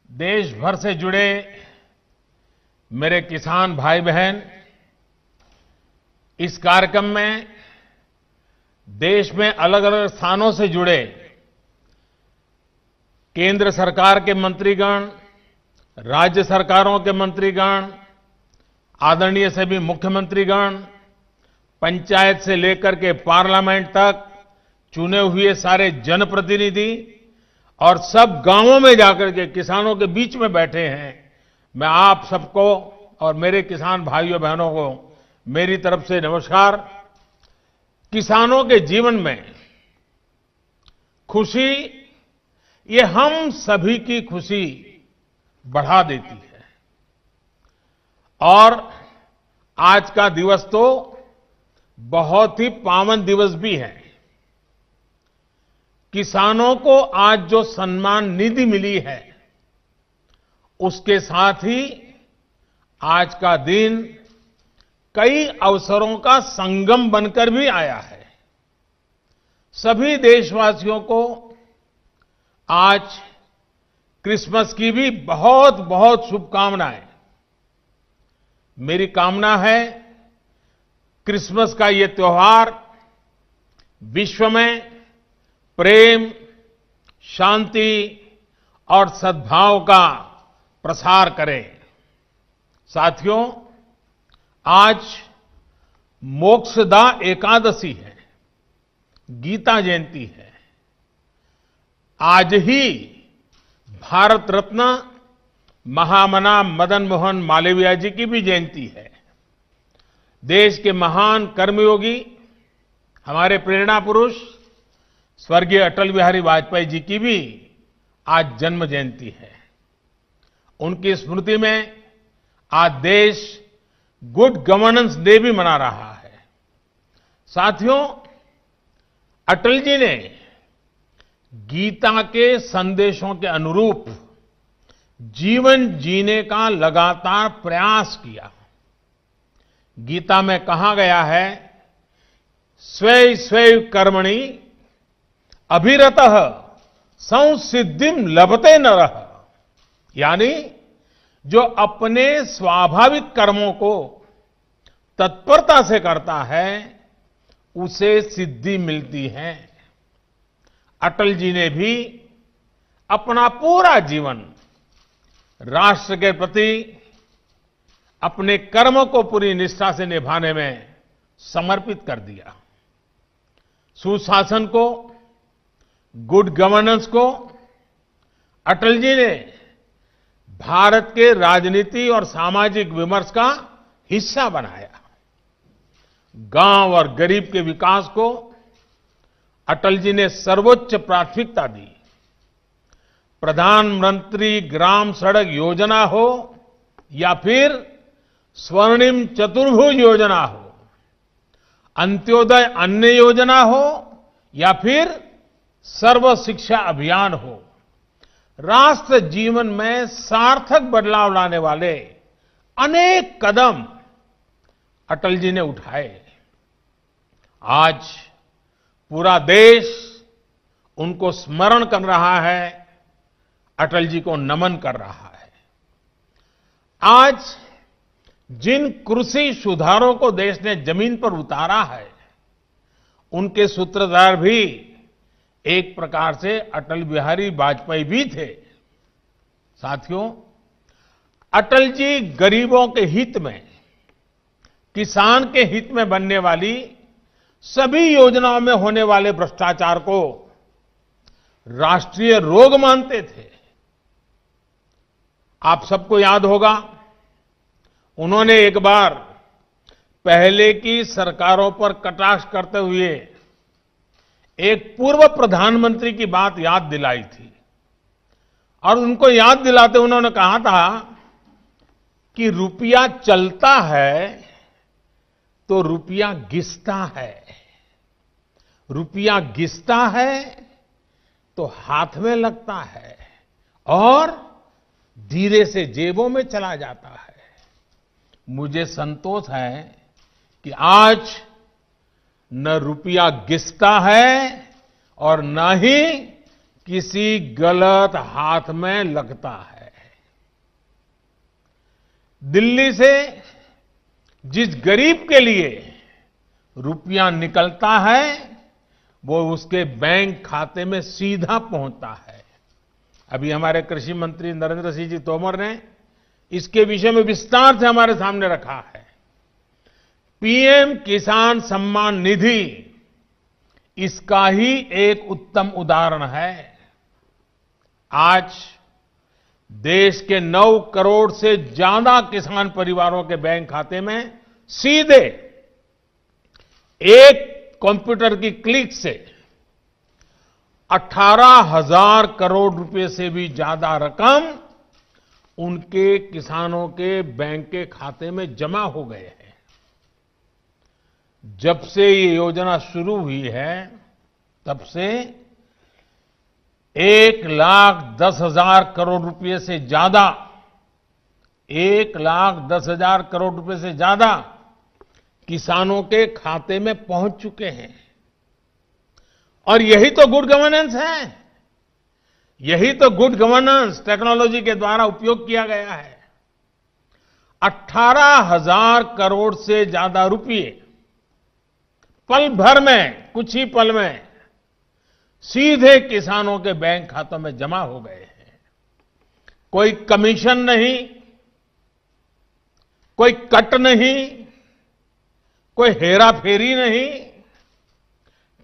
देश भर से जुड़े मेरे किसान भाई बहन, इस कार्यक्रम में देश में अलग अलग स्थानों से जुड़े केंद्र सरकार के मंत्रीगण, राज्य सरकारों के मंत्रीगण, आदरणीय सभी मुख्यमंत्रीगण, पंचायत से लेकर के पार्लियामेंट तक चुने हुए सारे जनप्रतिनिधि और सब गांवों में जाकर के किसानों के बीच में बैठे हैं। मैं आप सबको और मेरे किसान भाइयों बहनों को मेरी तरफ से नमस्कार। किसानों के जीवन में खुशी, ये हम सभी की खुशी बढ़ा देती है। और आज का दिवस तो बहुत ही पावन दिवस भी है। किसानों को आज जो सम्मान निधि मिली है, उसके साथ ही आज का दिन कई अवसरों का संगम बनकर भी आया है। सभी देशवासियों को आज क्रिसमस की भी बहुत बहुत शुभकामनाएं। मेरी कामना है क्रिसमस का ये त्योहार विश्व में प्रेम, शांति और सद्भाव का प्रसार करे। साथियों, आज मोक्षदा एकादशी है, गीता जयंती है। आज ही भारत रत्न महामना मदन मोहन मालवीय जी की भी जयंती है। देश के महान कर्मयोगी, हमारे प्रेरणा पुरुष स्वर्गीय अटल बिहारी वाजपेयी जी की भी आज जन्म जयंती है। उनकी स्मृति में आज देश गुड गवर्नेंस डे भी मना रहा है। साथियों, अटल जी ने गीता के संदेशों के अनुरूप जीवन जीने का लगातार प्रयास किया। गीता में कहा गया है, स्वे स्वे कर्मणि अभिरतः संसिद्धिम लभते नरः, यानी जो अपने स्वाभाविक कर्मों को तत्परता से करता है, उसे सिद्धि मिलती है। अटल जी ने भी अपना पूरा जीवन राष्ट्र के प्रति अपने कर्म को पूरी निष्ठा से निभाने में समर्पित कर दिया। सुशासन को, गुड गवर्नेंस को अटल जी ने भारत के राजनीति और सामाजिक विमर्श का हिस्सा बनाया। गांव और गरीब के विकास को अटल जी ने सर्वोच्च प्राथमिकता दी। प्रधानमंत्री ग्राम सड़क योजना हो या फिर स्वर्णिम चतुर्भुज योजना हो, अंत्योदय अन्न योजना हो या फिर सर्व शिक्षा अभियान हो, राष्ट्र जीवन में सार्थक बदलाव लाने वाले अनेक कदम अटल जी ने उठाए। आज पूरा देश उनको स्मरण कर रहा है, अटल जी को नमन कर रहा है। आज जिन कृषि सुधारों को देश ने जमीन पर उतारा है, उनके सूत्रधार भी एक प्रकार से अटल बिहारी वाजपेयी भी थे। साथियों, अटल जी गरीबों के हित में, किसान के हित में बनने वाली सभी योजनाओं में होने वाले भ्रष्टाचार को राष्ट्रीय रोग मानते थे। आप सबको याद होगा, उन्होंने एक बार पहले की सरकारों पर कटाक्ष करते हुए एक पूर्व प्रधानमंत्री की बात याद दिलाई थी। और उनको याद दिलाते उन्होंने कहा था कि रुपया चलता है तो रुपया घिसता है, रुपया घिसता है तो हाथ में लगता है और धीरे से जेबों में चला जाता है। मुझे संतोष है कि आज न रुपया घिसता है और न ही किसी गलत हाथ में लगता है। दिल्ली से जिस गरीब के लिए रुपया निकलता है वो उसके बैंक खाते में सीधा पहुंचता है। अभी हमारे कृषि मंत्री नरेंद्र सिंह जी तोमर ने इसके विषय में विस्तार से हमारे सामने रखा है। पीएम किसान सम्मान निधि इसका ही एक उत्तम उदाहरण है। आज देश के 9 करोड़ से ज्यादा किसान परिवारों के बैंक खाते में सीधे एक कंप्यूटर की क्लिक से 18,000 करोड़ रुपए से भी ज्यादा रकम उनके किसानों के बैंक के खाते में जमा हो गए हैं। जब से ये योजना शुरू हुई है तब से 1,10,000 करोड़ रुपए से ज्यादा 1,10,000 करोड़ रुपए से ज्यादा किसानों के खाते में पहुंच चुके हैं। और यही तो गुड गवर्नेंस है, यही तो गुड गवर्नेंस टेक्नोलॉजी के द्वारा उपयोग किया गया है। 18,000 करोड़ से ज्यादा रुपए पल भर में, कुछ ही पल में सीधे किसानों के बैंक खातों में जमा हो गए हैं। कोई कमीशन नहीं, कोई कट नहीं, कोई हेराफेरी नहीं।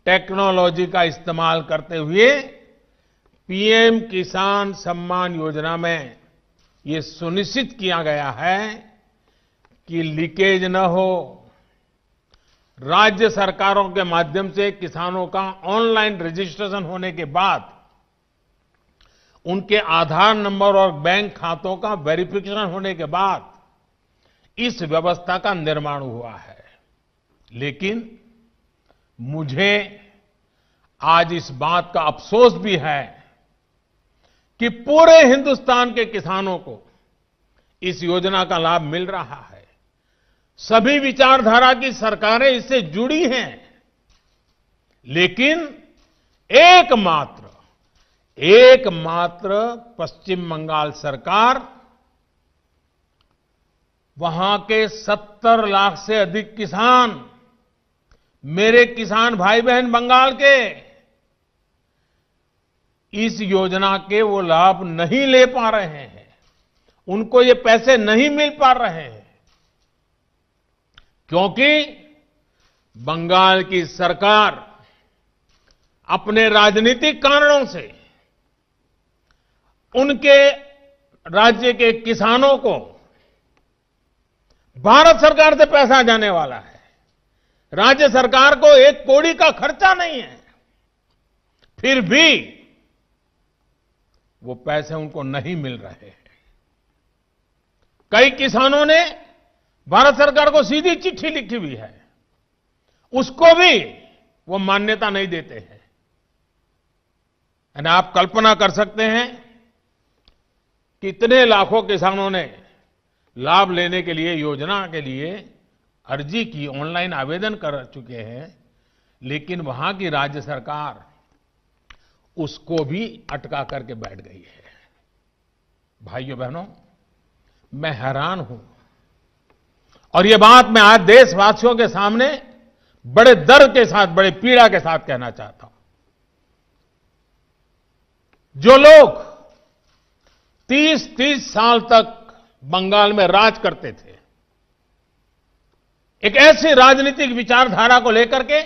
टेक्नोलॉजी का इस्तेमाल करते हुए पीएम किसान सम्मान योजना में ये सुनिश्चित किया गया है कि लीकेज न हो। राज्य सरकारों के माध्यम से किसानों का ऑनलाइन रजिस्ट्रेशन होने के बाद उनके आधार नंबर और बैंक खातों का वेरिफिकेशन होने के बाद इस व्यवस्था का निर्माण हुआ है। लेकिन मुझे आज इस बात का अफसोस भी है कि पूरे हिंदुस्तान के किसानों को इस योजना का लाभ मिल रहा है। सभी विचारधारा की सरकारें इससे जुड़ी हैं, लेकिन एकमात्र पश्चिम बंगाल सरकार, वहां के 70 लाख से अधिक किसान, मेरे किसान भाई बहन बंगाल के, इस योजना के वो लाभ नहीं ले पा रहे हैं, उनको ये पैसे नहीं मिल पा रहे हैं, क्योंकि बंगाल की सरकार अपने राजनीतिक कारणों से उनके राज्य के किसानों को भारत सरकार से पैसा जाने वाला है, राज्य सरकार को 1 कौड़ी का खर्चा नहीं है, फिर भी वो पैसे उनको नहीं मिल रहे हैं। कई किसानों ने भारत सरकार को सीधी चिट्ठी लिखी हुई है, उसको भी वो मान्यता नहीं देते हैं। यानी आप कल्पना कर सकते हैं कितने लाखों किसानों ने लाभ लेने के लिए, योजना के लिए अर्जी की, ऑनलाइन आवेदन कर चुके हैं, लेकिन वहां की राज्य सरकार उसको भी अटका करके बैठ गई है। भाइयों बहनों, मैं हैरान हूं और ये बात मैं आज देशवासियों के सामने बड़े दर्द के साथ, बड़े पीड़ा के साथ कहना चाहता हूं। जो लोग 30-30 साल तक बंगाल में राज करते थे, एक ऐसी राजनीतिक विचारधारा को लेकर के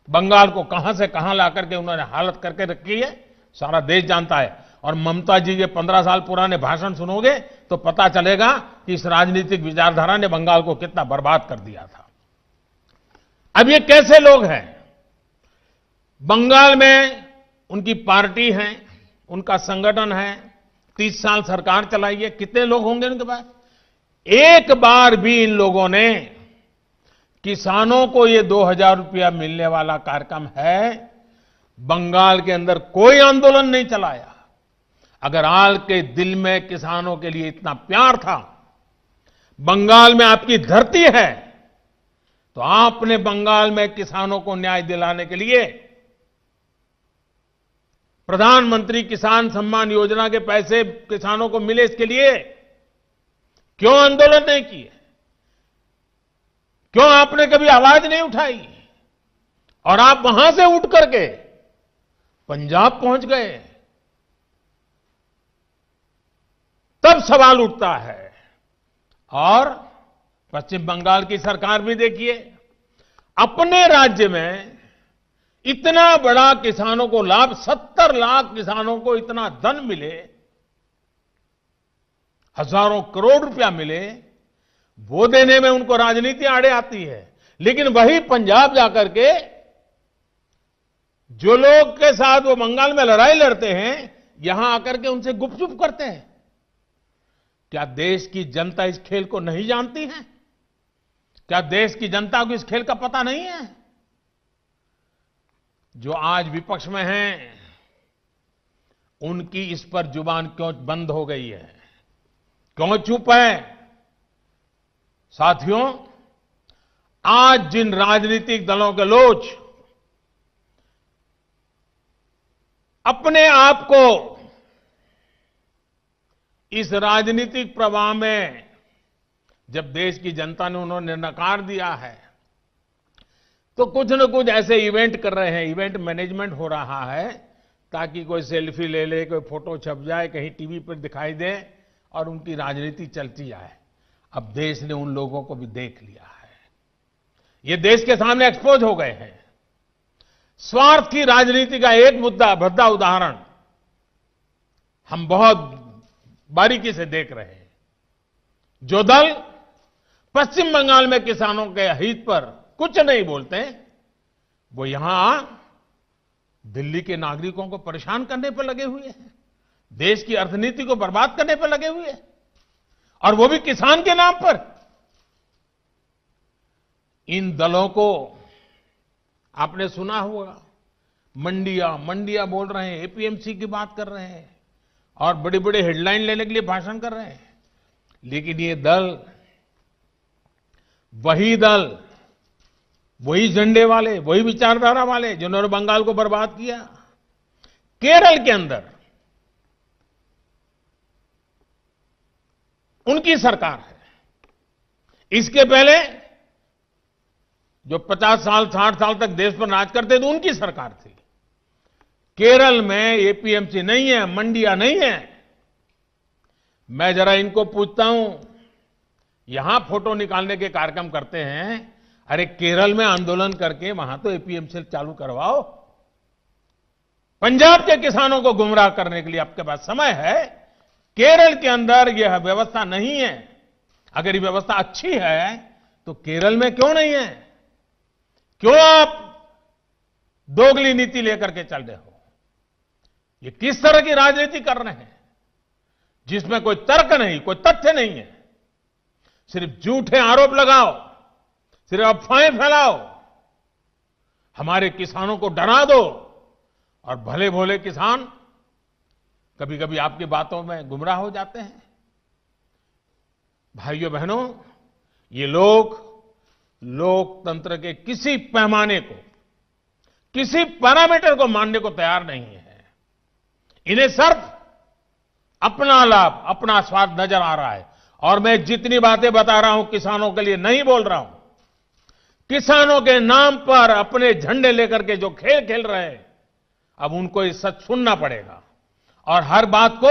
बंगाल को कहां से कहां लाकर के उन्होंने हालत करके रखी है, सारा देश जानता है। और ममता जी के 15 साल पुराने भाषण सुनोगे तो पता चलेगा कि इस राजनीतिक विचारधारा ने बंगाल को कितना बर्बाद कर दिया था। अब ये कैसे लोग हैं? बंगाल में उनकी पार्टी है, उनका संगठन है, 30 साल सरकार चलाई है, कितने लोग होंगे उनके पास? एक बार भी इन लोगों ने किसानों को ये 2,000 रुपया मिलने वाला कार्यक्रम है, बंगाल के अंदर कोई आंदोलन नहीं चलाया। अगर आल के दिल में किसानों के लिए इतना प्यार था, बंगाल में आपकी धरती है, तो आपने बंगाल में किसानों को न्याय दिलाने के लिए प्रधानमंत्री किसान सम्मान योजना के पैसे किसानों को मिले, इसके लिए क्यों आंदोलन नहीं किए? क्यों आपने कभी आवाज नहीं उठाई? और आप वहां से उठ करके पंजाब पहुंच गए। तब सवाल उठता है। और पश्चिम बंगाल की सरकार भी देखिए, अपने राज्य में इतना बड़ा किसानों को लाभ, 70 लाख किसानों को इतना धन मिले, हजारों करोड़ रुपया मिले, वो देने में उनको राजनीति आड़े आती है। लेकिन वही पंजाब जाकर के जो लोग के साथ वो बंगाल में लड़ाई लड़ते हैं, यहां आकर के उनसे गुपचुप करते हैं। क्या देश की जनता इस खेल को नहीं जानती है? क्या देश की जनता को इस खेल का पता नहीं है? जो आज विपक्ष में हैं, उनकी इस पर जुबान क्यों बंद हो गई है? क्यों चुप है? साथियों, आज जिन राजनीतिक दलों के लोग अपने आप को इस राजनीतिक प्रवाह में, जब देश की जनता ने उन्होंने नकार दिया है, तो कुछ न कुछ ऐसे इवेंट कर रहे हैं, इवेंट मैनेजमेंट हो रहा है, ताकि कोई सेल्फी ले ले, कोई फोटो छप जाए, कहीं टीवी पर दिखाई दे और उनकी राजनीति चलती जाए। अब देश ने उन लोगों को भी देख लिया है। ये देश के सामने एक्सपोज हो गए हैं। स्वार्थ की राजनीति का एक भद्दा उदाहरण हम बहुत बारीकी से देख रहे हैं। जो दल पश्चिम बंगाल में किसानों के हित पर कुछ नहीं बोलते, वो यहां दिल्ली के नागरिकों को परेशान करने पर लगे हुए हैं, देश की अर्थनीति को बर्बाद करने पर लगे हुए हैं, और वो भी किसान के नाम पर। इन दलों को आपने सुना होगा, मंडिया बोल रहे हैं, एपीएमसी की बात कर रहे हैं और बड़ी बड़ी हेडलाइन लेने के लिए भाषण कर रहे हैं। लेकिन ये दल, वही झंडे वाले, वही विचारधारा वाले जिन्होंने बंगाल को बर्बाद किया। केरल के अंदर उनकी सरकार है। इसके पहले जो 50 साल 60 साल तक देश पर राज करते थे, उनकी सरकार थी। केरल में एपीएमसी नहीं है, मंडिया नहीं है। मैं जरा इनको पूछता हूं, यहां फोटो निकालने के कार्यक्रम करते हैं, अरे केरल में आंदोलन करके वहां तो एपीएमसी चालू करवाओ। पंजाब के किसानों को गुमराह करने के लिए आपके पास समय है। केरल के अंदर यह व्यवस्था नहीं है। अगर ये व्यवस्था अच्छी है तो केरल में क्यों नहीं है? क्यों आप दोगली नीति लेकर के चल रहे हो? ये किस तरह की राजनीति कर रहे हैं जिसमें कोई तर्क नहीं, कोई तथ्य नहीं है? सिर्फ झूठे आरोप लगाओ, सिर्फ अफवाहें फैलाओ, हमारे किसानों को डरा दो, और भले भोले किसान कभी कभी आपकी बातों में गुमराह हो जाते हैं। भाइयों बहनों, ये लोग लोकतंत्र के किसी पैमाने को, किसी पैरामीटर को मानने को तैयार नहीं है। इन्हें सिर्फ अपना लाभ, अपना स्वार्थ नजर आ रहा है। और मैं जितनी बातें बता रहा हूं किसानों के लिए नहीं बोल रहा हूं। किसानों के नाम पर अपने झंडे लेकर के जो खेल खेल रहे हैं, अब उनको ये सच सुनना पड़ेगा। और हर बात को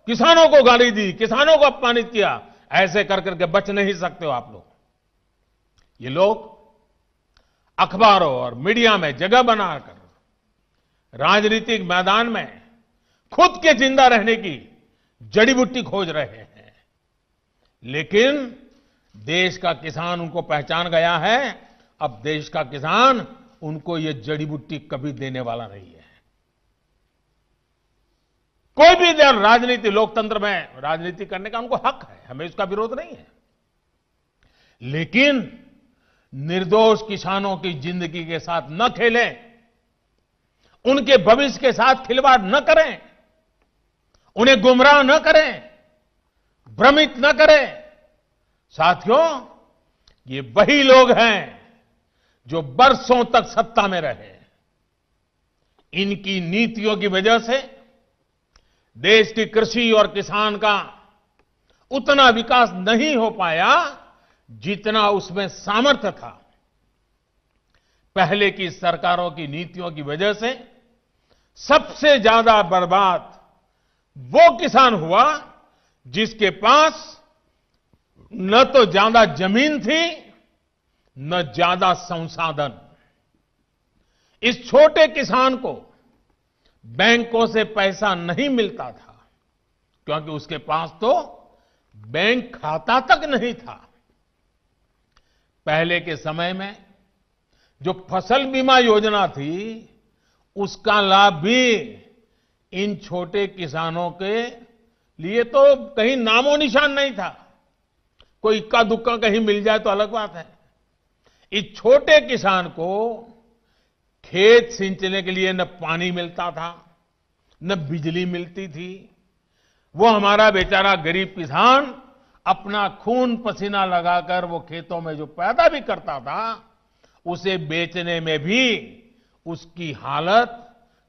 किसानों को गाली दी, किसानों को अपमानित किया, ऐसे कर करके बच नहीं सकते हो आप लोग। ये लोग अखबारों और मीडिया में जगह बनाकर राजनीतिक मैदान में खुद के जिंदा रहने की जड़ी बूटी खोज रहे हैं। लेकिन देश का किसान उनको पहचान गया है। अब देश का किसान उनको ये जड़ी बूटी कभी देने वाला नहीं है। कोई भी राजनीति, लोकतंत्र में राजनीति करने का उनको हक है, हमें इसका विरोध नहीं है। लेकिन निर्दोष किसानों की जिंदगी के साथ न खेलें, उनके भविष्य के साथ खिलवाड़ न करें, उन्हें गुमराह न करें, भ्रमित न करें। साथियों, ये वही लोग हैं जो बरसों तक सत्ता में रहे। इनकी नीतियों की वजह से देश की कृषि और किसान का उतना विकास नहीं हो पाया जितना उसमें सामर्थ्य था। पहले की सरकारों की नीतियों की वजह से सबसे ज्यादा बर्बाद वो किसान हुआ जिसके पास न तो ज्यादा जमीन थी न ज्यादा संसाधन। इस छोटे किसान को बैंकों से पैसा नहीं मिलता था क्योंकि उसके पास तो बैंक खाता तक नहीं था। पहले के समय में जो फसल बीमा योजना थी उसका लाभ भी इन छोटे किसानों के लिए तो कहीं नामो निशान नहीं था। कोई इक्का दुक्का कहीं मिल जाए तो अलग बात है। इस छोटे किसान को खेत सिंचने के लिए न पानी मिलता था न बिजली मिलती थी। वो हमारा बेचारा गरीब किसान अपना खून पसीना लगाकर वो खेतों में जो पैदा भी करता था उसे बेचने में भी उसकी हालत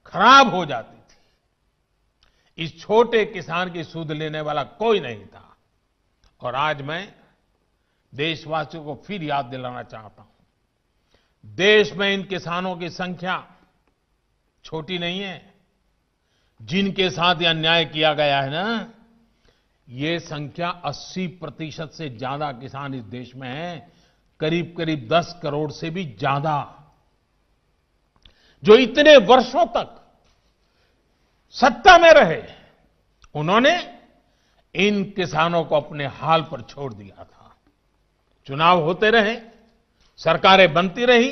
खराब हो जाती थी। इस छोटे किसान की सुध लेने वाला कोई नहीं था। और आज मैं देशवासियों को फिर याद दिलाना चाहता हूं, देश में इन किसानों की संख्या छोटी नहीं है। जिनके साथ यह अन्याय किया गया है ना, ये संख्या 80% से ज्यादा किसान इस देश में हैं, करीब करीब 10 करोड़ से भी ज्यादा, जो इतने वर्षों तक सत्ता में रहे। उन्होंने इन किसानों को अपने हाल पर छोड़ दिया था। चुनाव होते रहे, सरकारें बनती रही,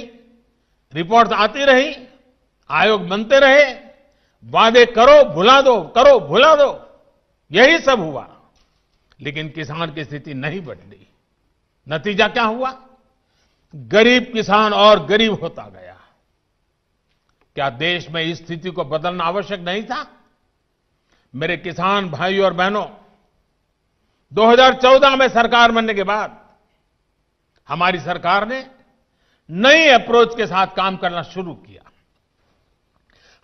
रिपोर्ट आती रही, आयोग बनते रहे, वादे करो भुला दो, करो भुला दो, यही सब हुआ। लेकिन किसान की स्थिति नहीं बदली। नतीजा क्या हुआ? गरीब किसान और गरीब होता गया। क्या देश में इस स्थिति को बदलना आवश्यक नहीं था? मेरे किसान भाइयों और बहनों, 2014 में सरकार बनने के बाद हमारी सरकार ने नई अप्रोच के साथ काम करना शुरू किया।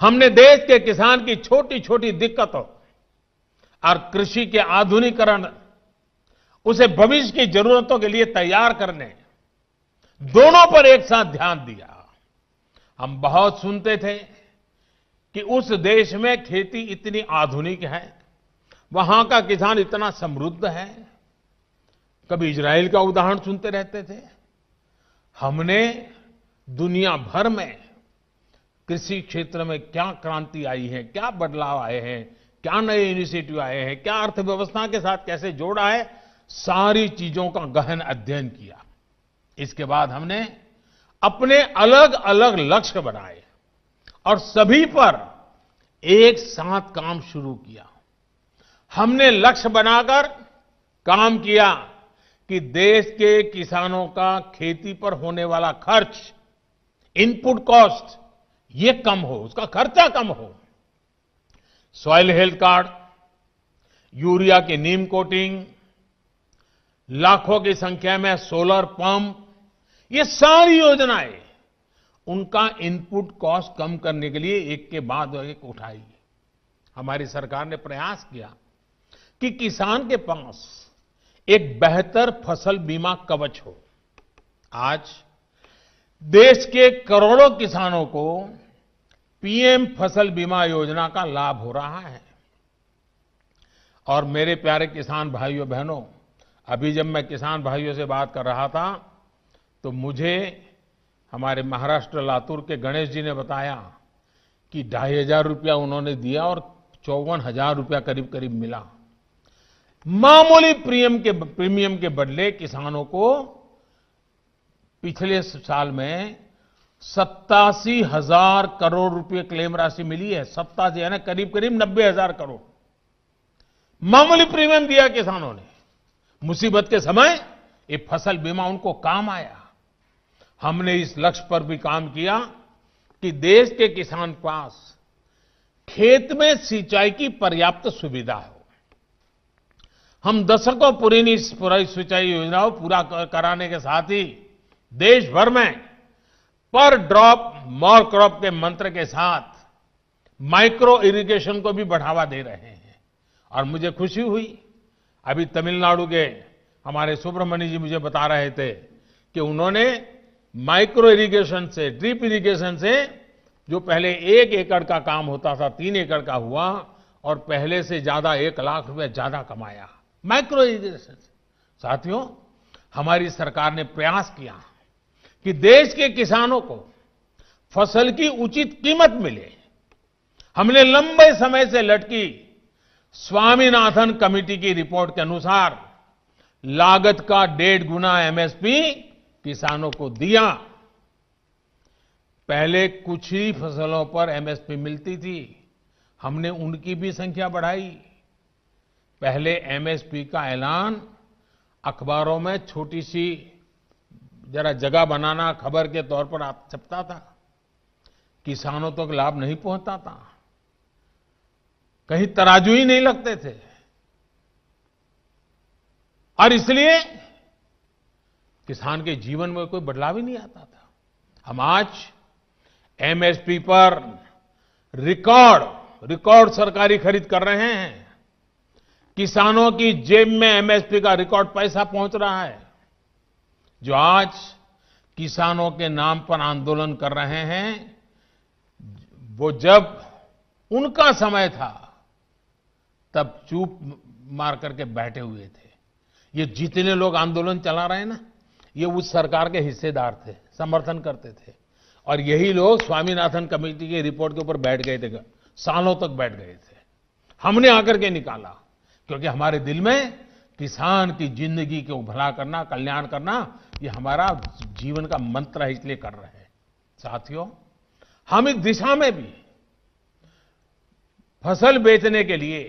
हमने देश के किसान की छोटी छोटी दिक्कतों और कृषि के आधुनिकीकरण, उसे भविष्य की जरूरतों के लिए तैयार करने, दोनों पर एक साथ ध्यान दिया। हम बहुत सुनते थे कि उस देश में खेती इतनी आधुनिक है, वहां का किसान इतना समृद्ध है। कभी इजराइल का उदाहरण सुनते रहते थे। हमने दुनिया भर में कृषि क्षेत्र में क्या क्रांति आई है, क्या बदलाव आए हैं, क्या नए इनिशिएटिव आए हैं, क्या अर्थव्यवस्था के साथ कैसे जोड़ा है, सारी चीजों का गहन अध्ययन किया। इसके बाद हमने अपने अलग अलग लक्ष्य बनाए और सभी पर एक साथ काम शुरू किया। हमने लक्ष्य बनाकर काम किया कि देश के किसानों का खेती पर होने वाला खर्च, इनपुट कॉस्ट, ये कम हो, उसका खर्चा कम हो। सॉइल हेल्थ कार्ड, यूरिया की नीम कोटिंग, लाखों की संख्या में सोलर पंप, ये सारी योजनाएं उनका इनपुट कॉस्ट कम करने के लिए एक के बाद एक उठाई। हमारी सरकार ने प्रयास किया कि किसान के पास एक बेहतर फसल बीमा कवच हो। आज देश के करोड़ों किसानों को पीएम फसल बीमा योजना का लाभ हो रहा है। और मेरे प्यारे किसान भाइयों बहनों, अभी जब मैं किसान भाइयों से बात कर रहा था तो मुझे हमारे महाराष्ट्र लातूर के गणेश जी ने बताया कि 2,500 रुपया उन्होंने दिया और 54,000 रुपया करीब करीब मिला। मामूली प्रीमियम के बदले किसानों को पिछले साल में 87,000 करोड़ रुपए क्लेम राशि मिली है। 87 यानी करीब करीब 90,000 करोड़ मामूली प्रीमियम दिया किसानों ने। मुसीबत के समय ये फसल बीमा उनको काम आया। हमने इस लक्ष्य पर भी काम किया कि देश के किसान पास खेत में सिंचाई की पर्याप्त सुविधा हो। हम दशकों पुरानी सिंचाई योजनाओं पूरा कराने के साथ ही देश भर में पर ड्रॉप मोर क्रॉप के मंत्र के साथ माइक्रो इरिगेशन को भी बढ़ावा दे रहे हैं। और मुझे खुशी हुई, अभी तमिलनाडु के हमारे सुब्रमण्य जी मुझे बता रहे थे कि उन्होंने माइक्रो इरिगेशन से, ड्रिप इरिगेशन से, जो पहले 1 एकड़ का काम होता था 3 एकड़ का हुआ और पहले से ज्यादा 1 लाख रुपए ज्यादा कमाया माइक्रो इरिगेशन से। साथियों, हमारी सरकार ने प्रयास किया कि देश के किसानों को फसल की उचित कीमत मिले। हमने लंबे समय से लटकी स्वामीनाथन कमेटी की रिपोर्ट के अनुसार लागत का 1.5 गुना एमएसपी किसानों को दिया। पहले कुछ ही फसलों पर एमएसपी मिलती थी, हमने उनकी भी संख्या बढ़ाई। पहले एमएसपी का ऐलान अखबारों में छोटी सी जरा जगह बनाना खबर के तौर पर छपता था, किसानों तक लाभ नहीं पहुंचता था, कहीं तराजू ही नहीं लगते थे। और इसलिए किसान के जीवन में कोई बदलाव ही नहीं आता था। हम आज एमएसपी पर रिकॉर्ड सरकारी खरीद कर रहे हैं। किसानों की जेब में एमएसपी का रिकॉर्ड पैसा पहुंच रहा है। जो आज किसानों के नाम पर आंदोलन कर रहे हैं, वो जब उनका समय था तब चुप मार करके बैठे हुए थे। ये जितने लोग आंदोलन चला रहे हैं ना, ये उस सरकार के हिस्सेदार थे, समर्थन करते थे। और यही लोग स्वामीनाथन कमेटी की रिपोर्ट के ऊपर बैठ गए थे, सालों तक बैठ गए थे। हमने आकर के निकाला, क्योंकि हमारे दिल में किसान की जिंदगी को भला करना, कल्याण करना, ये हमारा जीवन का मंत्र है, इसलिए कर रहे हैं। साथियों, हम इस दिशा में भी फसल बेचने के लिए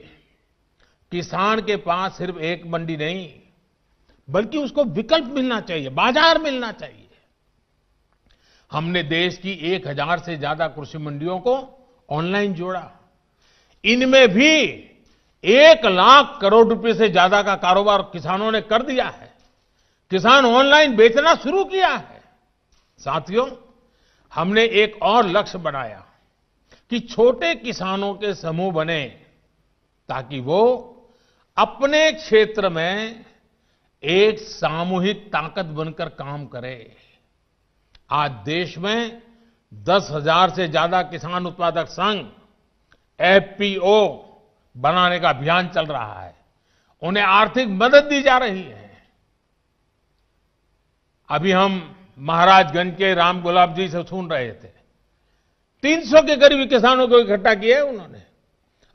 किसान के पास सिर्फ एक मंडी नहीं, बल्कि उसको विकल्प मिलना चाहिए, बाजार मिलना चाहिए। हमने देश की 1000 से ज्यादा कृषि मंडियों को ऑनलाइन जोड़ा। इनमें भी 1 लाख करोड़ रुपए से ज्यादा का कारोबार किसानों ने कर दिया है। किसान ऑनलाइन बेचना शुरू किया है। साथियों, हमने एक और लक्ष्य बनाया कि छोटे किसानों के समूह बने, ताकि वो अपने क्षेत्र में एक सामूहिक ताकत बनकर काम करे। आज देश में 10,000 से ज्यादा किसान उत्पादक संघ, एफपीओ बनाने का अभियान चल रहा है। उन्हें आर्थिक मदद दी जा रही है। अभी हम महाराजगंज के राम गुलाब जी से सुन रहे थे, 300 के करीब किसानों को इकट्ठा किया है उन्होंने,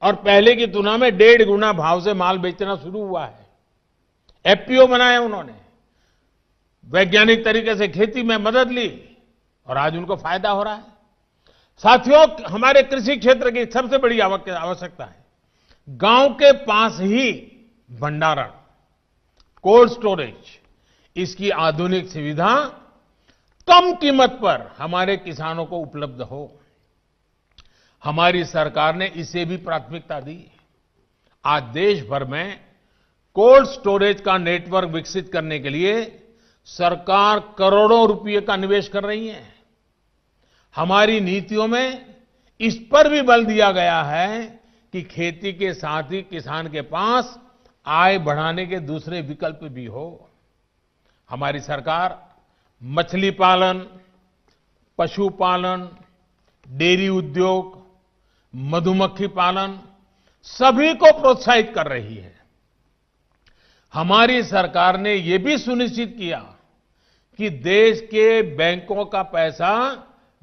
और पहले की तुलना में 1.5 गुना भाव से माल बेचना शुरू हुआ है। एफपीओ बनाया उन्होंने, वैज्ञानिक तरीके से खेती में मदद ली, और आज उनको फायदा हो रहा है। साथियों, हमारे कृषि क्षेत्र की सबसे बड़ी आवश्यकता है गांव के पास ही भंडारण, कोल्ड स्टोरेज। इसकी आधुनिक सुविधा कम कीमत पर हमारे किसानों को उपलब्ध हो। हमारी सरकार ने इसे भी प्राथमिकता दी। आज देश भर में कोल्ड स्टोरेज का नेटवर्क विकसित करने के लिए सरकार करोड़ों रुपए का निवेश कर रही है। हमारी नीतियों में इस पर भी बल दिया गया है कि खेती के साथ ही किसान के पास आय बढ़ाने के दूसरे विकल्प भी हो। हमारी सरकार मछली पालन, पशुपालन, डेयरी उद्योग, मधुमक्खी पालन सभी को प्रोत्साहित कर रही है। हमारी सरकार ने यह भी सुनिश्चित किया कि देश के बैंकों का पैसा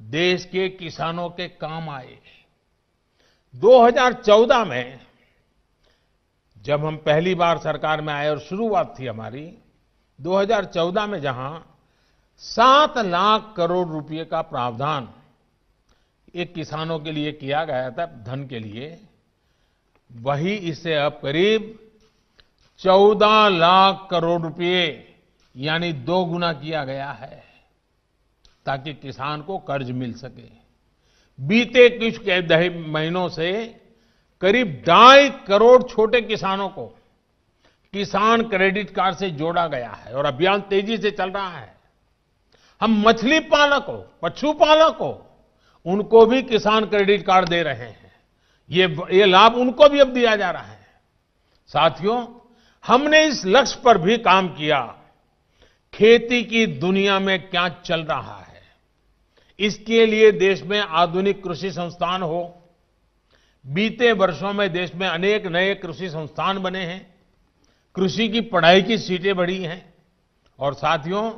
देश के किसानों के काम आए। 2014 में जब हम पहली बार सरकार में आए और शुरुआत थी हमारी, 2014 में जहां 7 लाख करोड़ रुपए का प्रावधान एक किसानों के लिए किया गया था धन के लिए, वही इसे अब करीब 14 लाख करोड़ रुपए यानी 2 गुना किया गया है, ताकि किसान को कर्ज मिल सके। बीते कुछ महीनों से करीब 2.5 करोड़ छोटे किसानों को किसान क्रेडिट कार्ड से जोड़ा गया है और अभियान तेजी से चल रहा है। हम मछली पालकों, पशुपालकों, उनको भी किसान क्रेडिट कार्ड दे रहे हैं। ये लाभ उनको भी अब दिया जा रहा है। साथियों, हमने इस लक्ष्य पर भी काम किया, खेती की दुनिया में क्या चल रहा है। इसके लिए देश में आधुनिक कृषि संस्थान हो। बीते वर्षों में देश में अनेक नए कृषि संस्थान बने हैं, कृषि की पढ़ाई की सीटें बढ़ी हैं और साथियों,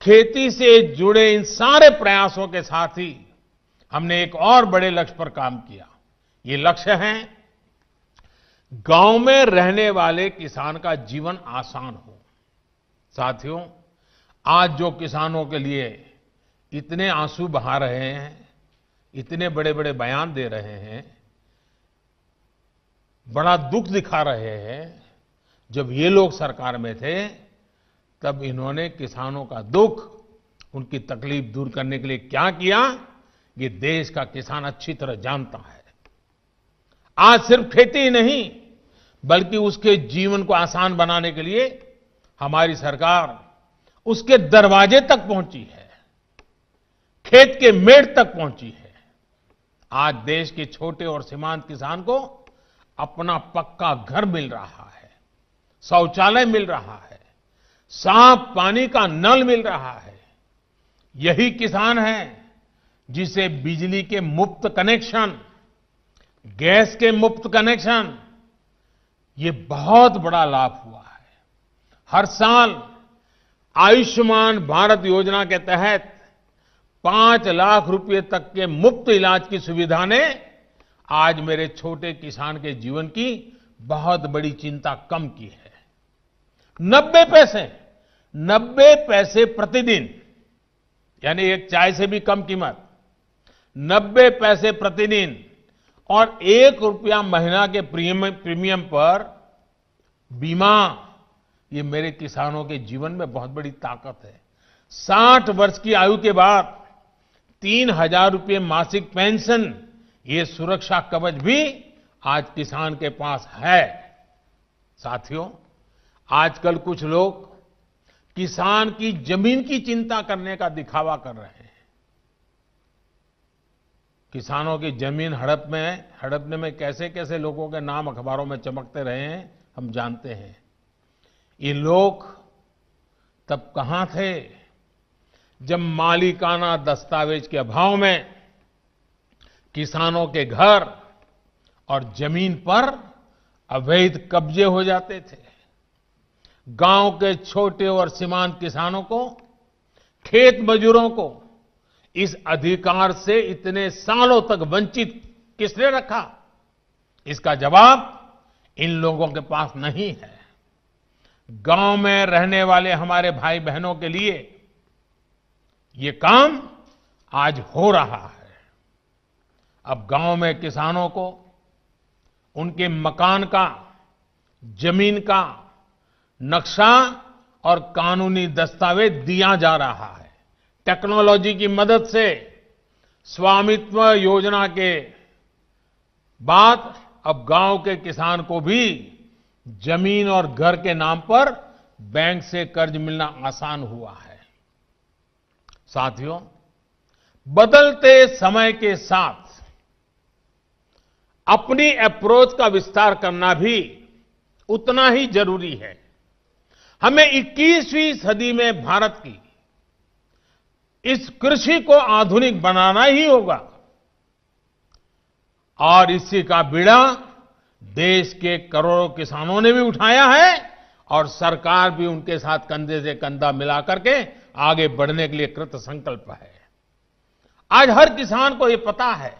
खेती से जुड़े इन सारे प्रयासों के साथ ही हमने एक और बड़े लक्ष्य पर काम किया। ये लक्ष्य है गांव में रहने वाले किसान का जीवन आसान हो। साथियों, आज जो किसानों के लिए इतने आंसू बहा रहे हैं, इतने बड़े बड़े बयान दे रहे हैं, बड़ा दुख दिखा रहे हैं, जब ये लोग सरकार में थे तब इन्होंने किसानों का दुख, उनकी तकलीफ दूर करने के लिए क्या किया, ये देश का किसान अच्छी तरह जानता है। आज सिर्फ खेती ही नहीं, बल्कि उसके जीवन को आसान बनाने के लिए हमारी सरकार उसके दरवाजे तक पहुंची है, खेत के मेड़ तक पहुंची है। आज देश के छोटे और सीमांत किसान को अपना पक्का घर मिल रहा है, शौचालय मिल रहा है, साफ पानी का नल मिल रहा है। यही किसान है जिसे बिजली के मुफ्त कनेक्शन, गैस के मुफ्त कनेक्शन, ये बहुत बड़ा लाभ हुआ है। हर साल आयुष्मान भारत योजना के तहत 5 लाख रुपए तक के मुफ्त इलाज की सुविधा ने आज मेरे छोटे किसान के जीवन की बहुत बड़ी चिंता कम की है। 90 पैसे प्रतिदिन, यानी एक चाय से भी कम कीमत, 90 पैसे प्रतिदिन और 1 रुपया महीना के प्रीमियम पर बीमा, ये मेरे किसानों के जीवन में बहुत बड़ी ताकत है। 60 वर्ष की आयु के बाद 3,000 रुपये मासिक पेंशन, ये सुरक्षा कवच भी आज किसान के पास है। साथियों, आजकल कुछ लोग किसान की जमीन की चिंता करने का दिखावा कर रहे हैं। किसानों की जमीन हड़पने में कैसे कैसे लोगों के नाम अखबारों में चमकते रहे हैं, हम जानते हैं। ये लोग तब कहां थे जब मालिकाना दस्तावेज के अभाव में किसानों के घर और जमीन पर अवैध कब्जे हो जाते थे। गांव के छोटे और सीमांत किसानों को, खेत मजदूरों को इस अधिकार से इतने सालों तक वंचित किसने रखा? इसका जवाब इन लोगों के पास नहीं है। गांव में रहने वाले हमारे भाई बहनों के लिए ये काम आज हो रहा है। अब गांव में किसानों को उनके मकान का, जमीन का नक्शा और कानूनी दस्तावेज दिया जा रहा है। टेक्नोलॉजी की मदद से स्वामित्व योजना के बाद अब गांव के किसान को भी जमीन और घर के नाम पर बैंक से कर्ज मिलना आसान हुआ है। साथियों, बदलते समय के साथ अपनी अप्रोच का विस्तार करना भी उतना ही जरूरी है। हमें 21वीं सदी में भारत की इस कृषि को आधुनिक बनाना ही होगा और इसी का बीड़ा देश के करोड़ों किसानों ने भी उठाया है और सरकार भी उनके साथ कंधे से कंधा मिला करके आगे बढ़ने के लिए कृत संकल्प है। आज हर किसान को यह पता है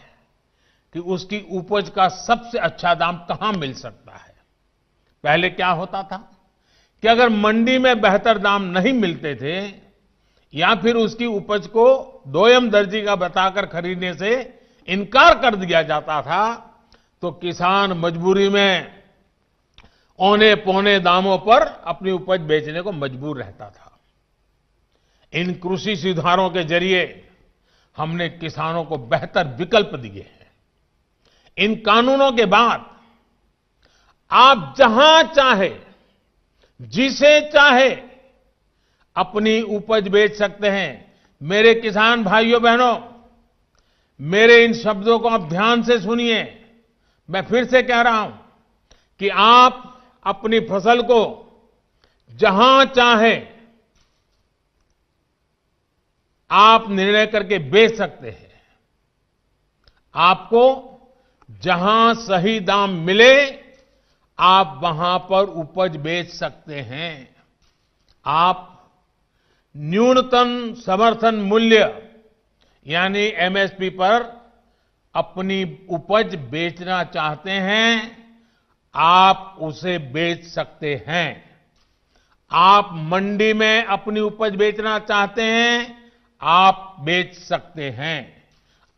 कि उसकी उपज का सबसे अच्छा दाम कहां मिल सकता है। पहले क्या होता था कि अगर मंडी में बेहतर दाम नहीं मिलते थे या फिर उसकी उपज को दोयम दर्जी का बताकर खरीदने से इनकार कर दिया जाता था, तो किसान मजबूरी में औने पौने दामों पर अपनी उपज बेचने को मजबूर रहता था। इन कृषि सुधारों के जरिए हमने किसानों को बेहतर विकल्प दिए हैं। इन कानूनों के बाद आप जहां चाहे, जिसे चाहे अपनी उपज बेच सकते हैं। मेरे किसान भाइयों बहनों, मेरे इन शब्दों को आप ध्यान से सुनिए। मैं फिर से कह रहा हूं कि आप अपनी फसल को जहां चाहे आप निर्णय करके बेच सकते हैं। आपको जहां सही दाम मिले आप वहां पर उपज बेच सकते हैं। आप न्यूनतम समर्थन मूल्य यानी एमएसपी पर अपनी उपज बेचना चाहते हैं, आप उसे बेच सकते हैं। आप मंडी में अपनी उपज बेचना चाहते हैं, आप बेच सकते हैं।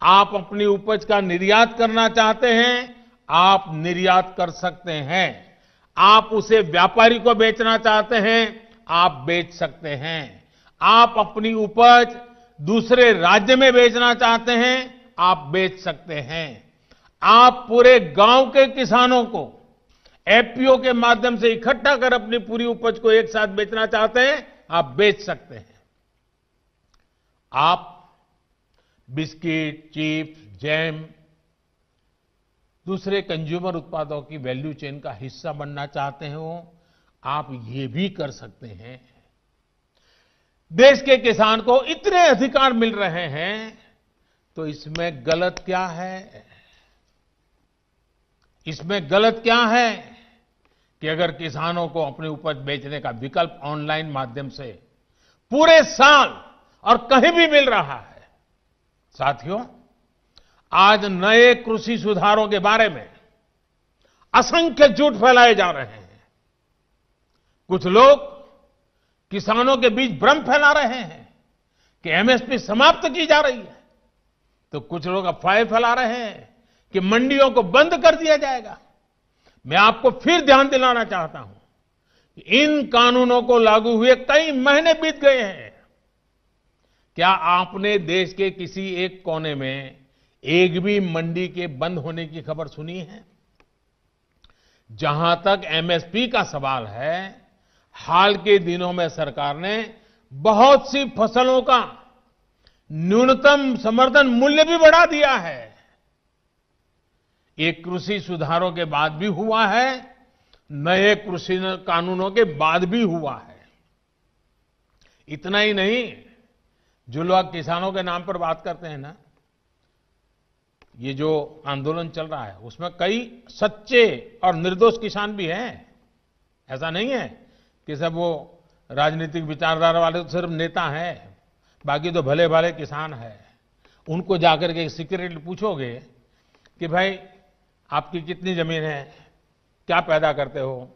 आप अपनी उपज का निर्यात करना चाहते हैं, आप निर्यात कर सकते हैं। आप उसे व्यापारी को बेचना चाहते हैं, आप बेच सकते हैं। आप अपनी उपज दूसरे राज्य में बेचना चाहते हैं, आप बेच सकते हैं। आप पूरे गांव के किसानों को एफपीओ के माध्यम से इकट्ठा कर अपनी पूरी उपज को एक साथ बेचना चाहते हैं, आप बेच सकते हैं। आप बिस्किट, चिप्स, जैम, दूसरे कंज्यूमर उत्पादों की वैल्यू चेन का हिस्सा बनना चाहते हो, आप ये भी कर सकते हैं। देश के किसान को इतने अधिकार मिल रहे हैं, तो इसमें गलत क्या है? इसमें गलत क्या है कि अगर किसानों को अपनी उपज बेचने का विकल्प ऑनलाइन माध्यम से पूरे साल और कहीं भी मिल रहा है। साथियों, आज नए कृषि सुधारों के बारे में असंख्य झूठ फैलाए जा रहे हैं। कुछ लोग किसानों के बीच भ्रम फैला रहे हैं कि एमएसपी समाप्त की जा रही है, तो कुछ लोग अफवाहें फैला रहे हैं कि मंडियों को बंद कर दिया जाएगा। मैं आपको फिर ध्यान दिलाना चाहता हूं कि इन कानूनों को लागू हुए कई महीने बीत गए हैं। क्या आपने देश के किसी एक कोने में एक भी मंडी के बंद होने की खबर सुनी है? जहां तक एमएसपी का सवाल है, हाल के दिनों में सरकार ने बहुत सी फसलों का न्यूनतम समर्थन मूल्य भी बढ़ा दिया है। एक कृषि सुधारों के बाद भी हुआ है, नए कृषि कानूनों के बाद भी हुआ है। इतना ही नहीं, जो लोग किसानों के नाम पर बात करते हैं ना, ये जो आंदोलन चल रहा है उसमें कई सच्चे और निर्दोष किसान भी हैं। ऐसा नहीं है कि सब वो राजनीतिक विचारधारा वाले तो सिर्फ नेता हैं, बाकी तो भले भाले किसान हैं। उनको जाकर के सीक्रेटली पूछोगे कि भाई आपकी कितनी जमीन है, क्या पैदा करते हो,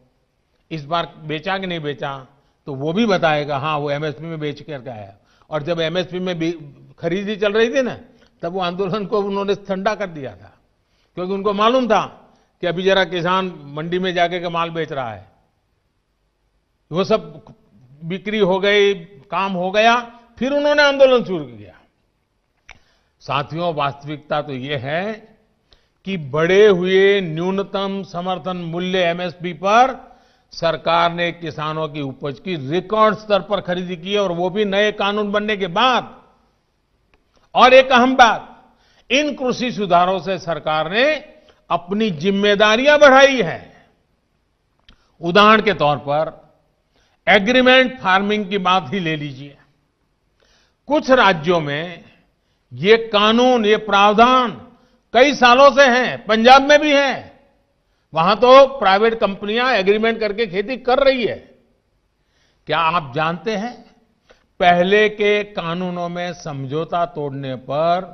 इस बार बेचा कि नहीं बेचा, तो वो भी बताएगा हाँ वो एमएसपी में बेच करके आया। और जब एमएसपी में खरीदी चल रही थी ना, तब वो आंदोलन को उन्होंने ठंडा कर दिया था, क्योंकि उनको मालूम था कि अभी जरा किसान मंडी में जाके के माल बेच रहा है। वो सब बिक्री हो गई, काम हो गया, फिर उन्होंने आंदोलन शुरू किया। साथियों, वास्तविकता तो ये है कि बढ़े हुए न्यूनतम समर्थन मूल्य एमएसपी पर सरकार ने किसानों की उपज की रिकॉर्ड स्तर पर खरीदी की है, और वो भी नए कानून बनने के बाद। और एक अहम बात, इन कृषि सुधारों से सरकार ने अपनी जिम्मेदारियां बढ़ाई है। उदाहरण के तौर पर एग्रीमेंट फार्मिंग की बात ही ले लीजिए। कुछ राज्यों में ये कानून, ये प्रावधान कई सालों से हैं, पंजाब में भी है। वहां तो प्राइवेट कंपनियां एग्रीमेंट करके खेती कर रही है। क्या आप जानते हैं, पहले के कानूनों में समझौता तोड़ने पर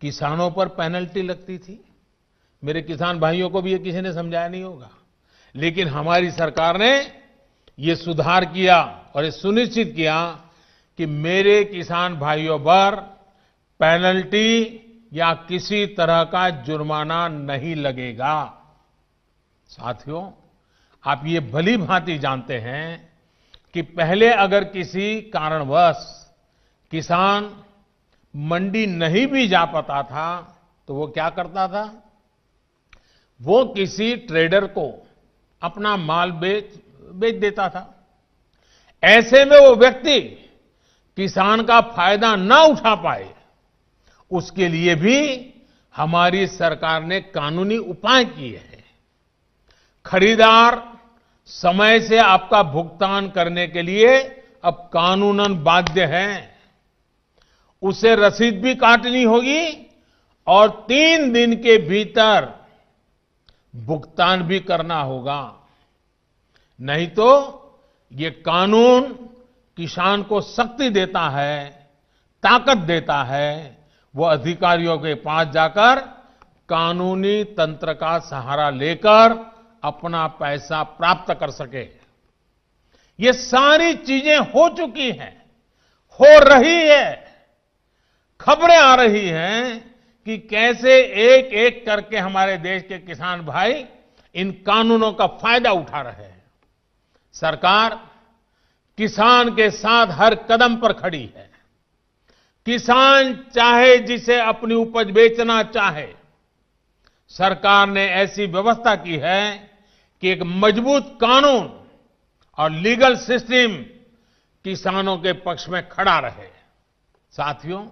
किसानों पर पेनल्टी लगती थी। मेरे किसान भाइयों को भी ये किसी ने समझाया नहीं होगा, लेकिन हमारी सरकार ने ये सुधार किया और ये सुनिश्चित किया कि मेरे किसान भाइयों पर पेनल्टी या किसी तरह का जुर्माना नहीं लगेगा। साथियों, आप ये भली भांति जानते हैं कि पहले अगर किसी कारणवश किसान मंडी नहीं भी जा पाता था, तो वो क्या करता था? वो किसी ट्रेडर को अपना माल बेच देता था। ऐसे में वो व्यक्ति किसान का फायदा ना उठा पाए, उसके लिए भी हमारी सरकार ने कानूनी उपाय किए हैं। खरीदार समय से आपका भुगतान करने के लिए अब कानूनन बाध्य है। उसे रसीद भी काटनी होगी और 3 दिन के भीतर भुगतान भी करना होगा। नहीं तो ये कानून किसान को शक्ति देता है, ताकत देता है, वो अधिकारियों के पास जाकर कानूनी तंत्र का सहारा लेकर अपना पैसा प्राप्त कर सके। ये सारी चीजें हो चुकी हैं, हो रही है। खबरें आ रही हैं कि कैसे एक एक करके हमारे देश के किसान भाई इन कानूनों का फायदा उठा रहे हैं। सरकार किसान के साथ हर कदम पर खड़ी है। किसान चाहे जिसे अपनी उपज बेचना चाहे, सरकार ने ऐसी व्यवस्था की है कि एक मजबूत कानून और लीगल सिस्टम किसानों के पक्ष में खड़ा रहे। साथियों,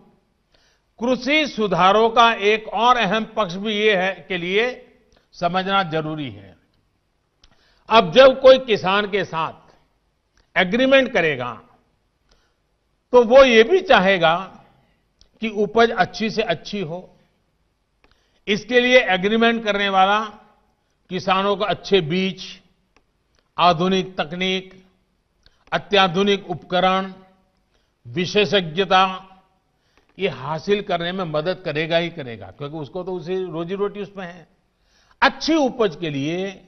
कृषि सुधारों का एक और अहम पक्ष भी ये है के लिए समझना जरूरी है। अब जब कोई किसान के साथ एग्रीमेंट करेगा तो वो ये भी चाहेगा कि उपज अच्छी से अच्छी हो। इसके लिए एग्रीमेंट करने वाला किसानों को अच्छे बीज, आधुनिक तकनीक, अत्याधुनिक उपकरण, विशेषज्ञता ये हासिल करने में मदद करेगा ही करेगा, क्योंकि उसको तो उसी रोजी रोटी उसमें है। अच्छी उपज के लिए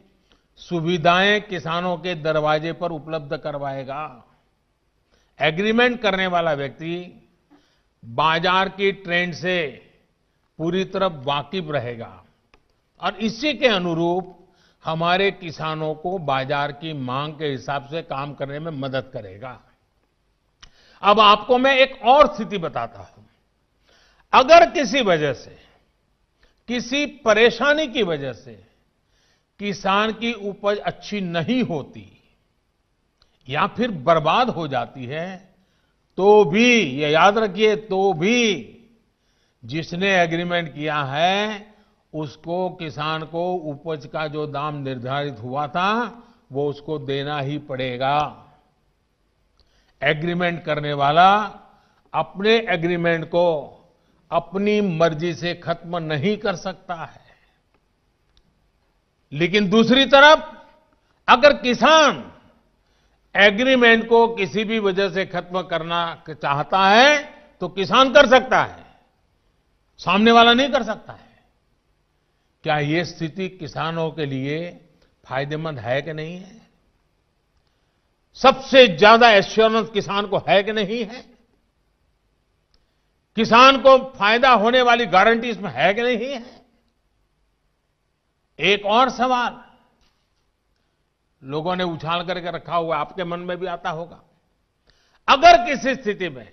सुविधाएं किसानों के दरवाजे पर उपलब्ध करवाएगा। एग्रीमेंट करने वाला व्यक्ति बाजार की ट्रेंड से पूरी तरह वाकिफ रहेगा और इसी के अनुरूप हमारे किसानों को बाजार की मांग के हिसाब से काम करने में मदद करेगा। अब आपको मैं एक और स्थिति बताता हूं। अगर किसी वजह से, किसी परेशानी की वजह से किसान की उपज अच्छी नहीं होती या फिर बर्बाद हो जाती है, तो भी ये याद रखिए, तो भी जिसने एग्रीमेंट किया है उसको, किसान को उपज का जो दाम निर्धारित हुआ था वो उसको देना ही पड़ेगा। एग्रीमेंट करने वाला अपने एग्रीमेंट को अपनी मर्जी से खत्म नहीं कर सकता है। लेकिन दूसरी तरफ अगर किसान एग्रीमेंट को किसी भी वजह से खत्म करना चाहता है तो किसान कर सकता है, सामने वाला नहीं कर सकता है। क्या यह स्थिति किसानों के लिए फायदेमंद है कि नहीं है? सबसे ज्यादा एश्योरेंस किसान को है कि नहीं है? किसान को फायदा होने वाली गारंटी इसमें है कि नहीं है? एक और सवाल लोगों ने उछाल करके रखा हुआ, आपके मन में भी आता होगा। अगर किसी स्थिति में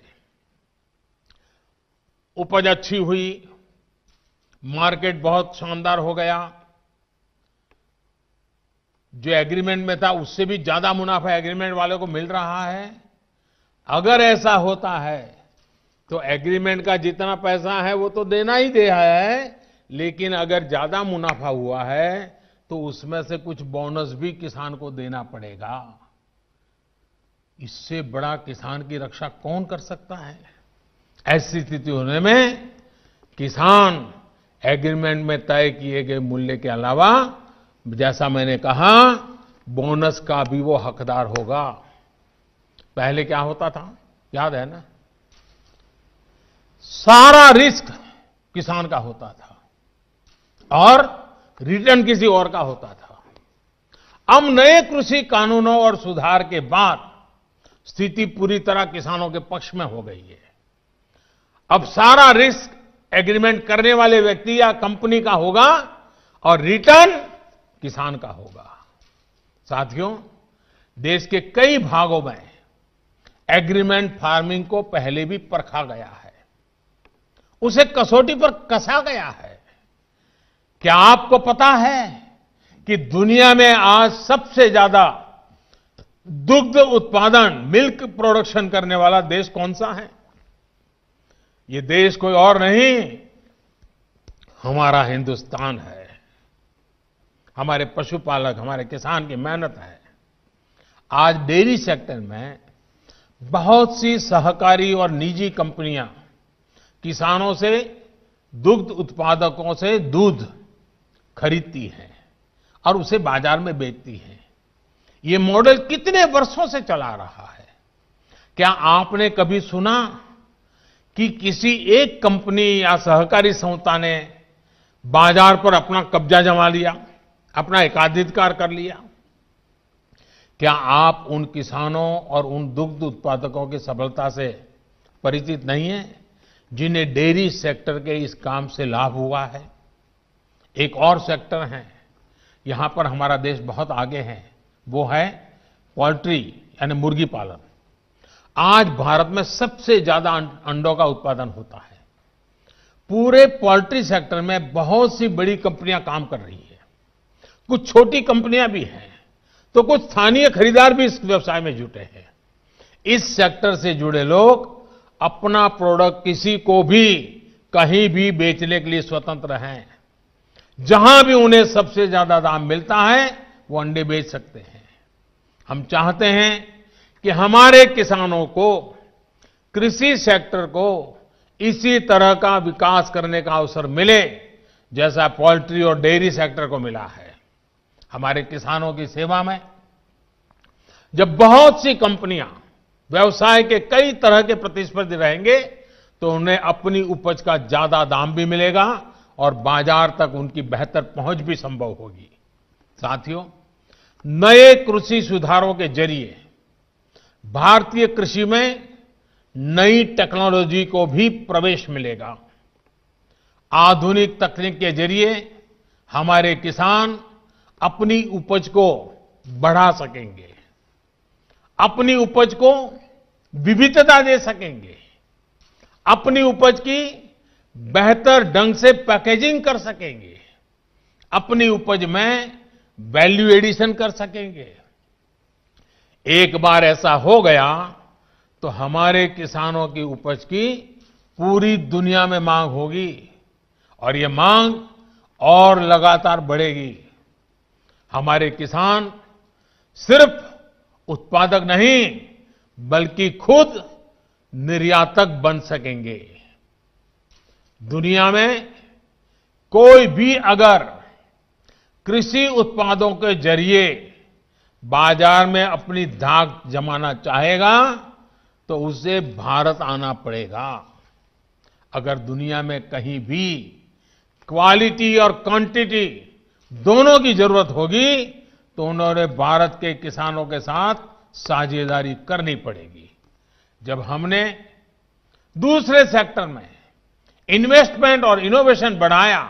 उपज अच्छी हुई, मार्केट बहुत शानदार हो गया, जो एग्रीमेंट में था उससे भी ज्यादा मुनाफा एग्रीमेंट वाले को मिल रहा है, अगर ऐसा होता है तो एग्रीमेंट का जितना पैसा है वो तो देना ही दे है, लेकिन अगर ज्यादा मुनाफा हुआ है तो उसमें से कुछ बोनस भी किसान को देना पड़ेगा। इससे बड़ा किसान की रक्षा कौन कर सकता है? ऐसी स्थिति होने में किसान एग्रीमेंट में तय किए गए मूल्य के अलावा, जैसा मैंने कहा, बोनस का भी वो हकदार होगा। पहले क्या होता था, याद है ना? सारा रिस्क किसान का होता था और रिटर्न किसी और का होता था। अब नए कृषि कानूनों और सुधार के बाद स्थिति पूरी तरह किसानों के पक्ष में हो गई है। अब सारा रिस्क एग्रीमेंट करने वाले व्यक्ति या कंपनी का होगा और रिटर्न किसान का होगा। साथियों, देश के कई भागों में एग्रीमेंट फार्मिंग को पहले भी परखा गया है, उसे कसौटी पर कसा गया है। क्या आपको पता है कि दुनिया में आज सबसे ज्यादा दुग्ध उत्पादन, मिल्क प्रोडक्शन करने वाला देश कौन सा है? ये देश कोई और नहीं, हमारा हिंदुस्तान है। हमारे पशुपालक, हमारे किसान की मेहनत है। आज डेयरी सेक्टर में बहुत सी सहकारी और निजी कंपनियां किसानों से, दुग्ध उत्पादकों से दूध खरीदती हैं और उसे बाजार में बेचती हैं। ये मॉडल कितने वर्षों से चला रहा है। क्या आपने कभी सुना कि किसी एक कंपनी या सहकारी संस्था ने बाजार पर अपना कब्जा जमा लिया, अपना एकाधिकार कर लिया? क्या आप उन किसानों और उन दुग्ध उत्पादकों की सफलता से परिचित नहीं हैं जिन्हें डेयरी सेक्टर के इस काम से लाभ हुआ है? एक और सेक्टर है, यहां पर हमारा देश बहुत आगे है, वो है पोल्ट्री यानी मुर्गी पालन। आज भारत में सबसे ज्यादा अंडों का उत्पादन होता है। पूरे पोल्ट्री सेक्टर में बहुत सी बड़ी कंपनियां काम कर रही है, कुछ छोटी कंपनियां भी हैं, तो कुछ स्थानीय खरीदार भी इस व्यवसाय में जुटे हैं। इस सेक्टर से जुड़े लोग अपना प्रोडक्ट किसी को भी कहीं भी बेचने के लिए स्वतंत्र हैं। जहां भी उन्हें सबसे ज्यादा दाम मिलता है वो अंडे बेच सकते हैं। हम चाहते हैं कि हमारे किसानों को, कृषि सेक्टर को इसी तरह का विकास करने का अवसर मिले जैसा पोल्ट्री और डेयरी सेक्टर को मिला है। हमारे किसानों की सेवा में जब बहुत सी कंपनियां व्यवसाय के कई तरह के प्रतिस्पर्धी रहेंगे तो उन्हें अपनी उपज का ज्यादा दाम भी मिलेगा और बाजार तक उनकी बेहतर पहुंच भी संभव होगी। साथियों, नए कृषि सुधारों के जरिए भारतीय कृषि में नई टेक्नोलॉजी को भी प्रवेश मिलेगा। आधुनिक तकनीक के जरिए हमारे किसान अपनी उपज को बढ़ा सकेंगे, अपनी उपज को विविधता दे सकेंगे, अपनी उपज की बेहतर ढंग से पैकेजिंग कर सकेंगे, अपनी उपज में वैल्यू एडिशन कर सकेंगे। एक बार ऐसा हो गया तो हमारे किसानों की उपज की पूरी दुनिया में मांग होगी और ये मांग और लगातार बढ़ेगी। हमारे किसान सिर्फ उत्पादक नहीं बल्कि खुद निर्यातक बन सकेंगे। दुनिया में कोई भी अगर कृषि उत्पादों के जरिए बाजार में अपनी धाक जमाना चाहेगा तो उसे भारत आना पड़ेगा। अगर दुनिया में कहीं भी क्वालिटी और क्वांटिटी दोनों की जरूरत होगी तो उन्होंने भारत के किसानों के साथ साझेदारी करनी पड़ेगी। जब हमने दूसरे सेक्टर में इन्वेस्टमेंट और इनोवेशन बढ़ाया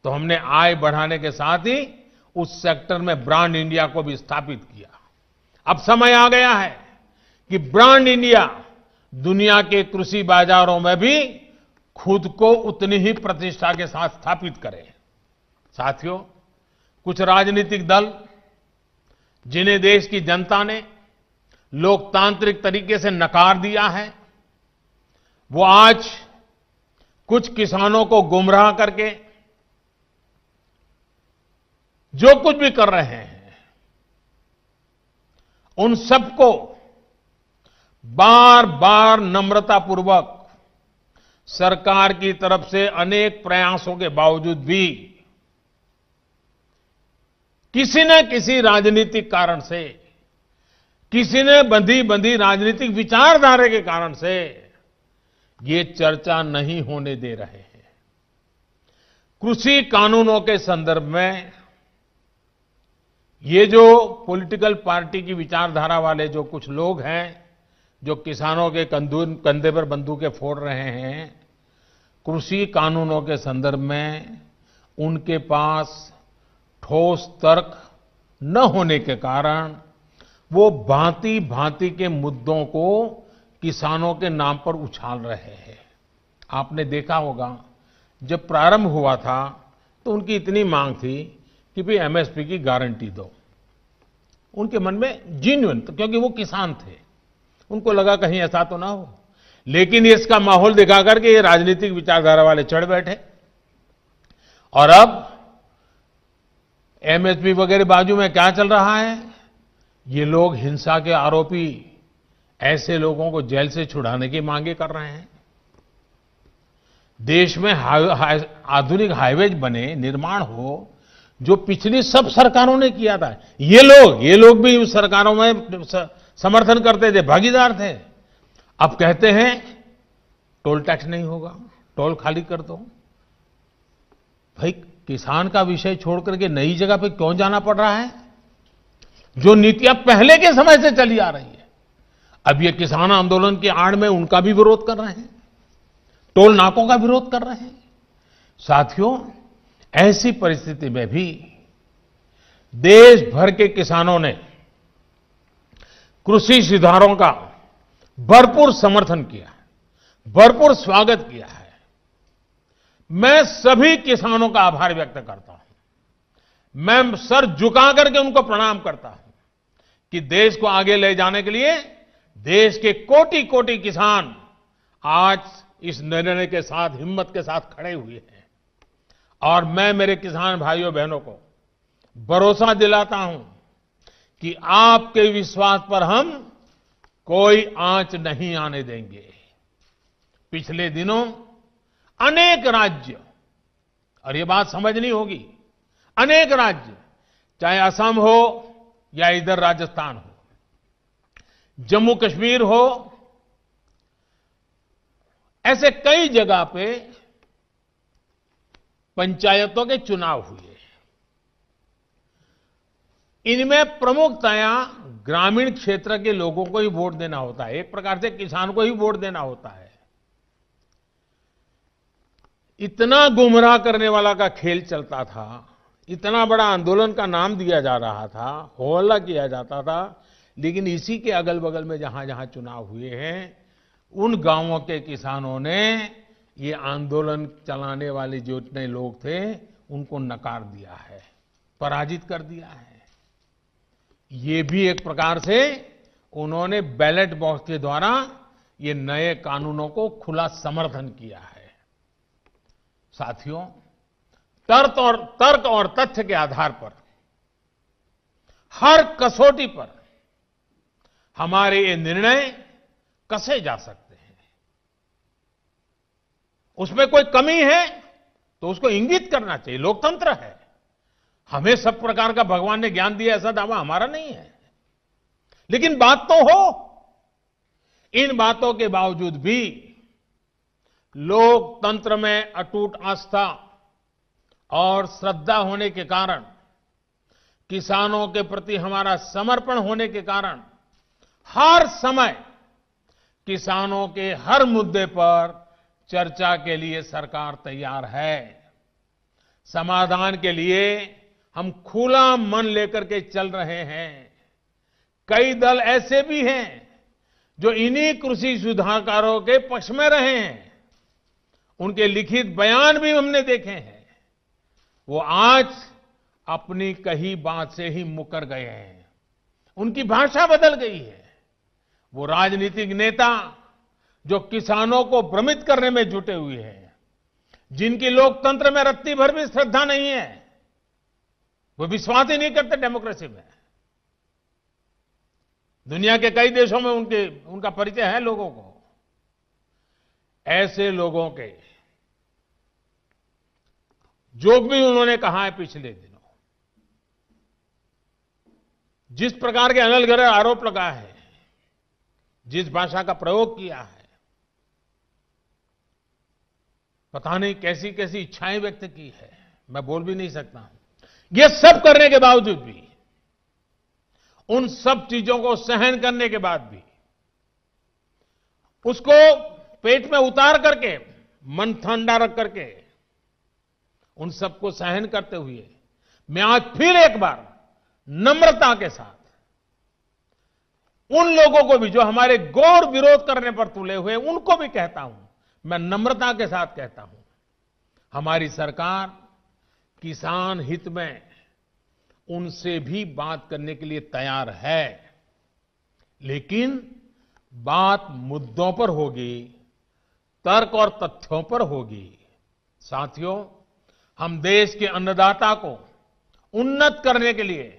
तो हमने आय बढ़ाने के साथ ही उस सेक्टर में ब्रांड इंडिया को भी स्थापित किया। अब समय आ गया है कि ब्रांड इंडिया दुनिया के कृषि बाजारों में भी खुद को उतनी ही प्रतिष्ठा के साथ स्थापित करे। साथियों, कुछ राजनीतिक दल जिन्हें देश की जनता ने लोकतांत्रिक तरीके से नकार दिया है, वो आज कुछ किसानों को गुमराह करके जो कुछ भी कर रहे हैं, उन सबको बार बार नम्रतापूर्वक सरकार की तरफ से अनेक प्रयासों के बावजूद भी किसी न किसी राजनीतिक कारण से, किसी ने बंधी राजनीतिक विचारधारा के कारण से ये चर्चा नहीं होने दे रहे हैं। कृषि कानूनों के संदर्भ में ये जो पॉलिटिकल पार्टी की विचारधारा वाले जो कुछ लोग हैं, जो किसानों के कंधे पर बंदूकें फोड़ रहे हैं, कृषि कानूनों के संदर्भ में उनके पास ठोस तर्क न होने के कारण वो भांति भांति के मुद्दों को किसानों के नाम पर उछाल रहे हैं। आपने देखा होगा जब प्रारंभ हुआ था तो उनकी इतनी मांग थी कि भाई एमएसपी की गारंटी दो। उनके मन में जेन्युइन, क्योंकि वो किसान थे, उनको लगा कहीं ऐसा तो ना हो। लेकिन इसका माहौल दिखा करके ये राजनीतिक विचारधारा वाले चढ़ बैठे और अब एमएसपी वगैरह बाजू में क्या चल रहा है, ये लोग हिंसा के आरोपी ऐसे लोगों को जेल से छुड़ाने की मांगे कर रहे हैं। देश में आधुनिक हाईवेज बने, निर्माण हो, जो पिछली सब सरकारों ने किया था। ये लोग भी उस सरकारों में समर्थन करते थे, भागीदार थे। अब कहते हैं टोल टैक्स नहीं होगा, टोल खाली कर दो। भाई, किसान का विषय छोड़ करके नई जगह पे क्यों जाना पड़ रहा है? जो नीतियां पहले के समय से चली आ रही है, अब ये किसान आंदोलन की आड़ में उनका भी विरोध कर रहे हैं, टोल नाकों का विरोध कर रहे हैं। साथियों, ऐसी परिस्थिति में भी देश भर के किसानों ने कृषि सुधारों का भरपूर समर्थन किया है, भरपूर स्वागत किया है। मैं सभी किसानों का आभार व्यक्त करता हूं। मैं सर झुका करके उनको प्रणाम करता हूं कि देश को आगे ले जाने के लिए देश के कोटि कोटि किसान आज इस निर्णय के साथ, हिम्मत के साथ खड़े हुए हैं। और मैं मेरे किसान भाइयों बहनों को भरोसा दिलाता हूं कि आपके विश्वास पर हम कोई आंच नहीं आने देंगे। पिछले दिनों अनेक राज्य, और ये बात समझनी होगी, अनेक राज्य, चाहे असम हो या इधर राजस्थान हो, जम्मू कश्मीर हो, ऐसे कई जगह पे पंचायतों के चुनाव हुए। इनमें प्रमुखतया ग्रामीण क्षेत्र के लोगों को ही वोट देना होता है, एक प्रकार से किसान को ही वोट देना होता है। इतना गुमराह करने वाला का खेल चलता था, इतना बड़ा आंदोलन का नाम दिया जा रहा था, हो हल्ला किया जाता था, लेकिन इसी के अगल बगल में जहां जहां चुनाव हुए हैं, उन गांवों के किसानों ने ये आंदोलन चलाने वाले जो इतने लोग थे उनको नकार दिया है, पराजित कर दिया है। ये भी एक प्रकार से उन्होंने बैलेट बॉक्स के द्वारा ये नए कानूनों को खुला समर्थन किया है। साथियों, तर्क और तथ्य के आधार पर, हर कसौटी पर हमारे ये निर्णय कसे जा सकते हैं। उसमें कोई कमी है तो उसको इंगित करना चाहिए, लोकतंत्र है। हमें सब प्रकार का भगवान ने ज्ञान दिया ऐसा दावा हमारा नहीं है, लेकिन बात तो हो। इन बातों के बावजूद भी लोकतंत्र में अटूट आस्था और श्रद्धा होने के कारण, किसानों के प्रति हमारा समर्पण होने के कारण, हर समय किसानों के हर मुद्दे पर चर्चा के लिए सरकार तैयार है। समाधान के लिए हम खुला मन लेकर के चल रहे हैं। कई दल ऐसे भी हैं जो इन्हीं कृषि सुधारकारों के पक्ष में रहे हैं। उनके लिखित बयान भी हमने देखे हैं। वो आज अपनी कही बात से ही मुकर गए हैं, उनकी भाषा बदल गई है। वो राजनीतिक नेता जो किसानों को भ्रमित करने में जुटे हुए हैं, जिनकी लोकतंत्र में रत्ती भर भी श्रद्धा नहीं है, वो विश्वास ही नहीं करते डेमोक्रेसी में। दुनिया के कई देशों में उनका परिचय है लोगों को। ऐसे लोगों के जो भी उन्होंने कहा है पिछले दिनों, जिस प्रकार के अनलगढ़ आरोप लगा है, जिस भाषा का प्रयोग किया है, पता नहीं कैसी कैसी इच्छाएं व्यक्त की है, मैं बोल भी नहीं सकता हूं। ये सब करने के बावजूद भी, उन सब चीजों को सहन करने के बाद भी, उसको पेट में उतार करके, मन ठंडा रख करके, उन सबको सहन करते हुए, मैं आज फिर एक बार नम्रता के साथ उन लोगों को भी जो हमारे गौर विरोध करने पर तुले हुए, उनको भी कहता हूं, मैं नम्रता के साथ कहता हूं, हमारी सरकार किसान हित में उनसे भी बात करने के लिए तैयार है, लेकिन बात मुद्दों पर होगी, तर्क और तथ्यों पर होगी। साथियों, हम देश के अन्नदाता को उन्नत करने के लिए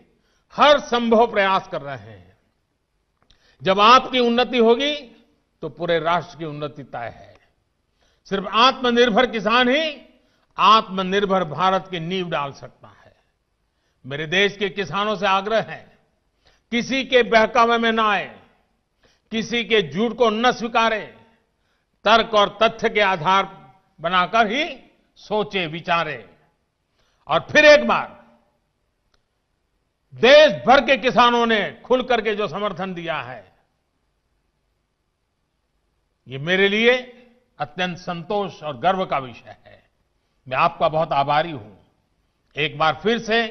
हर संभव प्रयास कर रहे हैं। जब आपकी उन्नति होगी तो पूरे राष्ट्र की उन्नति तय है। सिर्फ आत्मनिर्भर किसान ही आत्मनिर्भर भारत की नींव डाल सकता है। मेरे देश के किसानों से आग्रह है, किसी के बहकावे में ना आए, किसी के झूठ को न स्वीकारे, तर्क और तथ्य के आधार बनाकर ही सोचे विचारे। और फिर एक बार देश भर के किसानों ने खुल करके जो समर्थन दिया है, ये मेरे लिए अत्यंत संतोष और गर्व का विषय है। मैं आपका बहुत आभारी हूं। एक बार फिर से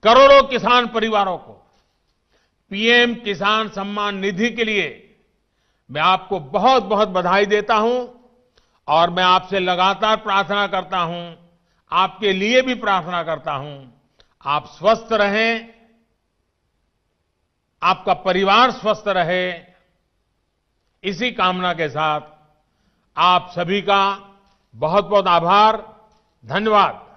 करोड़ों किसान परिवारों को पीएम किसान सम्मान निधि के लिए मैं आपको बहुत बहुत बधाई देता हूं और मैं आपसे लगातार प्रार्थना करता हूं, आपके लिए भी प्रार्थना करता हूं, आप स्वस्थ रहें, आपका परिवार स्वस्थ रहे। इसी कामना के साथ आप सभी का बहुत बहुत आभार, धन्यवाद।